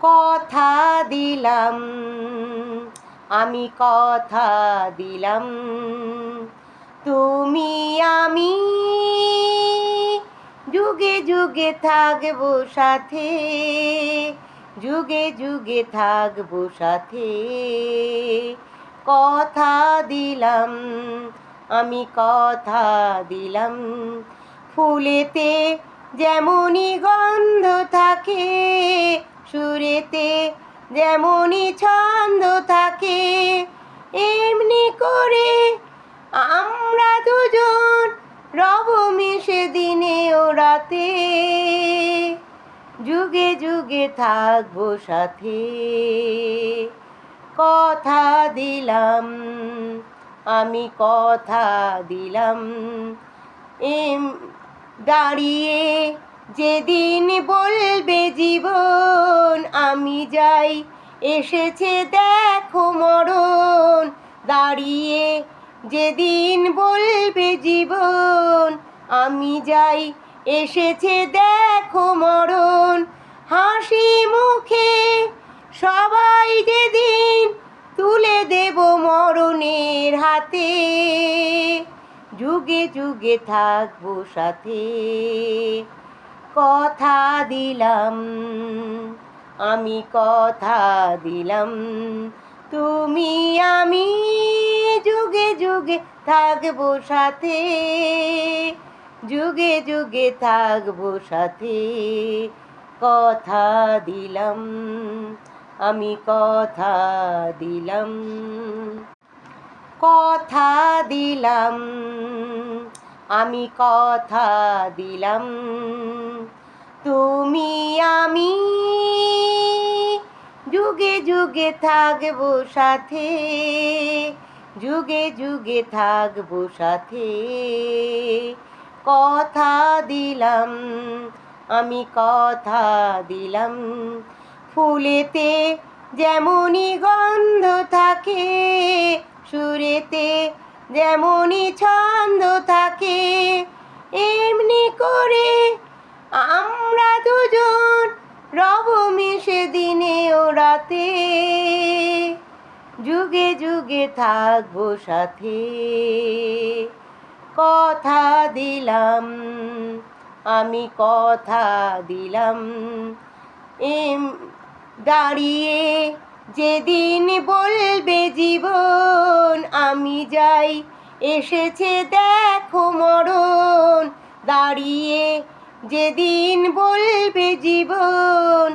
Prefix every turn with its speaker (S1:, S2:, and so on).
S1: কথা দিলাম, আমি কথা দিলাম, তুমি আমি যুগে যুগে থাকবো সাথে, যুগে যুগে থাকবো সাথে। কথা দিলাম, আমি কথা দিলাম, ফুলেতে যেমনই গন্ধ থাকে, সুরেতে যেমনই ছন্দ থাকে, এমনি করে আমরা দুজন রব মিশে দিনে ও রাতে, যুগে যুগে থাকবো সাথে। কথা দিলাম, আমি কথা দিলাম, দাঁড়িয়ে যেদিন বলবে জীবন আমি যাই, এসেছে দেখো মরণ। দাঁড়িয়ে যেদিন বলবে জীবন আমি যাই, এসেছে দেখো মরণ। হাসি মুখে সবাই যেদিন তুলে দেব মরণের হাতে, যুগে যুগে থাকবো সাথে। কথা দিলাম, আমি কথা দিলাম, তুমি আমি যুগে যুগে থাকবো সাথে, যুগে যুগে থাকবো সাথে। কথা দিলাম, আমি কথা দিলাম, কথা দিলাম, আমি কথা দিলাম, তুমি আমি যুগে যুগে থাকবো সাথে, যুগে যুগে থাকবো সাথে। কথা দিলাম, আমি কথা দিলাম, ফুলেতে যেমনই গন্ধ থাকে, সুরেতে যেমনই ছন্দ থাকে, এমনি করে আমরা দুজন রব মিশে দিনে ও রাতে, যুগে যুগে থাকবো সাথে। কথা দিলাম, আমি কথা দিলাম, দাঁড়িয়ে যেদিন বলবে জীবন আমি যাই, এসেছে দেখো মরণ। দাঁড়িয়ে যেদিন বলবে জীবন